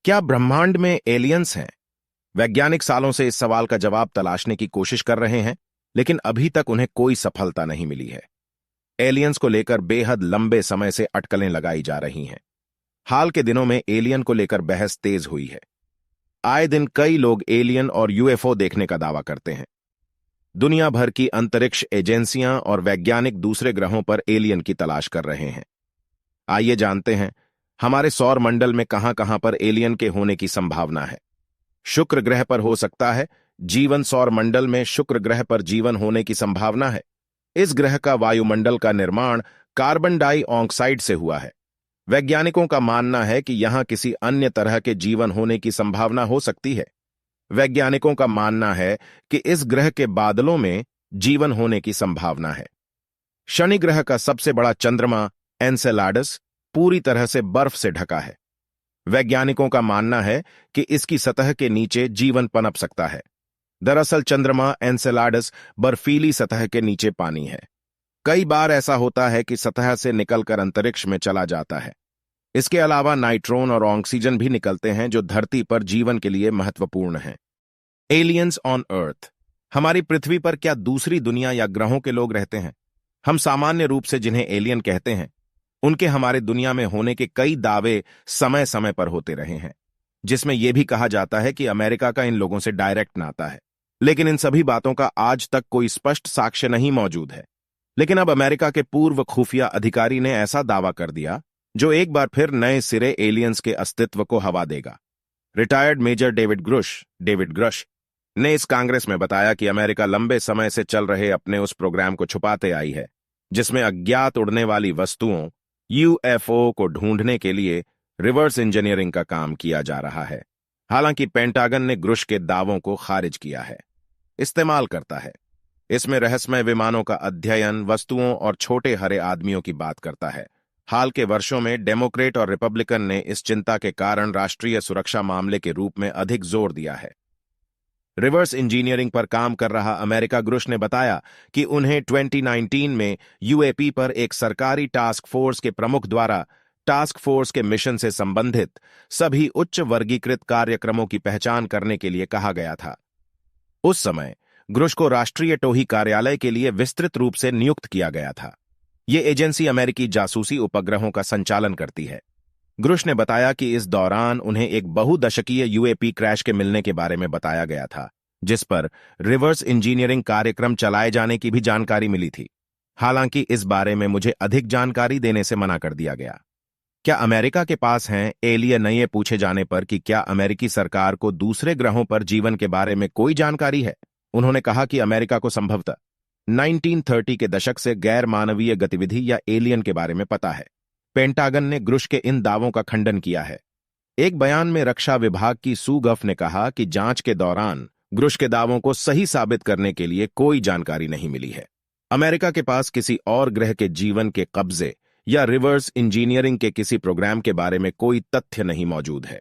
क्या ब्रह्मांड में एलियंस हैं? वैज्ञानिक सालों से इस सवाल का जवाब तलाशने की कोशिश कर रहे हैं, लेकिन अभी तक उन्हें कोई सफलता नहीं मिली है। एलियंस को लेकर बेहद लंबे समय से अटकलें लगाई जा रही हैं। हाल के दिनों में एलियन को लेकर बहस तेज हुई है। आए दिन कई लोग एलियन और यूएफओ देखने का दावा करते हैं। दुनिया भर की अंतरिक्ष एजेंसियां और वैज्ञानिक दूसरे ग्रहों पर एलियन की तलाश कर रहे हैं। आइए जानते हैं हमारे सौर मंडल में कहां-कहां पर एलियन के होने की संभावना है। शुक्र ग्रह पर हो सकता है जीवन। सौर मंडल में शुक्र ग्रह पर जीवन होने की संभावना है। इस ग्रह का वायुमंडल का निर्माण कार्बन डाइऑक्साइड से हुआ है। वैज्ञानिकों का मानना है कि यहां किसी अन्य तरह के जीवन होने की संभावना हो सकती है। वैज्ञानिकों का मानना है कि इस ग्रह के बादलों में जीवन होने की संभावना है। शनि ग्रह का सबसे बड़ा चंद्रमा एनसेलाडस पूरी तरह से बर्फ से ढका है। वैज्ञानिकों का मानना है कि इसकी सतह के नीचे जीवन पनप सकता है। दरअसल चंद्रमा एनसेलाडस बर्फीली सतह के नीचे पानी है। कई बार ऐसा होता है कि सतह से निकलकर अंतरिक्ष में चला जाता है। इसके अलावा नाइट्रोन और ऑक्सीजन भी निकलते हैं, जो धरती पर जीवन के लिए महत्वपूर्ण हैं। Aliens on earth. हमारी पृथ्वी पर क्या दूसरी दुनिया या ग्रहों के लोग रहते हैं? हम सामान्य रूप से जिन्हें एलियन कहते हैं, उनके हमारे दुनिया में होने के कई दावे समय समय पर होते रहे हैं, जिसमें यह भी कहा जाता है कि अमेरिका का इन लोगों से डायरेक्ट नाता है। लेकिन इन सभी बातों का आज तक कोई स्पष्ट साक्ष्य नहीं मौजूद है। लेकिन अब अमेरिका के पूर्व खुफिया अधिकारी ने ऐसा दावा कर दिया, जो एक बार फिर नए सिरे एलियंस के अस्तित्व को हवा देगा। रिटायर्ड मेजर डेविड ग्रश ने इस कांग्रेस में बताया कि अमेरिका लंबे समय से चल रहे अपने उस प्रोग्राम को छुपाते आई है, जिसमें अज्ञात उड़ने वाली वस्तुओं यूएफओ को ढूंढने के लिए रिवर्स इंजीनियरिंग का काम किया जा रहा है। हालांकि पेंटागन ने ग्रुश के दावों को खारिज किया है। इस्तेमाल करता है। इसमें रहस्यमय विमानों का अध्ययन, वस्तुओं और छोटे हरे आदमियों की बात करता है। हाल के वर्षों में डेमोक्रेट और रिपब्लिकन ने इस चिंता के कारण राष्ट्रीय सुरक्षा मामले के रूप में अधिक जोर दिया है। रिवर्स इंजीनियरिंग पर काम कर रहा अमेरिका ग्रुश ने बताया कि उन्हें 2019 में यूएपी पर एक सरकारी टास्क फोर्स के प्रमुख द्वारा टास्क फोर्स के मिशन से संबंधित सभी उच्च वर्गीकृत कार्यक्रमों की पहचान करने के लिए कहा गया था। उस समय ग्रुश को राष्ट्रीय टोही कार्यालय के लिए विस्तृत रूप से नियुक्त किया गया था। ये एजेंसी अमेरिकी जासूसी उपग्रहों का संचालन करती है। ग्रुश ने बताया कि इस दौरान उन्हें एक बहुदशकीय यूएपी क्रैश के मिलने के बारे में बताया गया था, जिस पर रिवर्स इंजीनियरिंग कार्यक्रम चलाए जाने की भी जानकारी मिली थी। हालांकि इस बारे में मुझे अधिक जानकारी देने से मना कर दिया गया। क्या अमेरिका के पास हैं एलियन? ये पूछे जाने पर कि क्या अमेरिकी सरकार को दूसरे ग्रहों पर जीवन के बारे में कोई जानकारी है, उन्होंने कहा कि अमेरिका को संभवतः 1930 के दशक से गैर मानवीय गतिविधि या एलियन के बारे में पता है। पेंटागन ने ग्रुश के इन दावों का खंडन किया है। एक बयान में रक्षा विभाग की सू गफ ने कहा कि जांच के दौरान ग्रुश के दावों को सही साबित करने के लिए कोई जानकारी नहीं मिली है। अमेरिका के पास किसी और ग्रह के जीवन के कब्जे या रिवर्स इंजीनियरिंग के किसी प्रोग्राम के बारे में कोई तथ्य नहीं मौजूद है।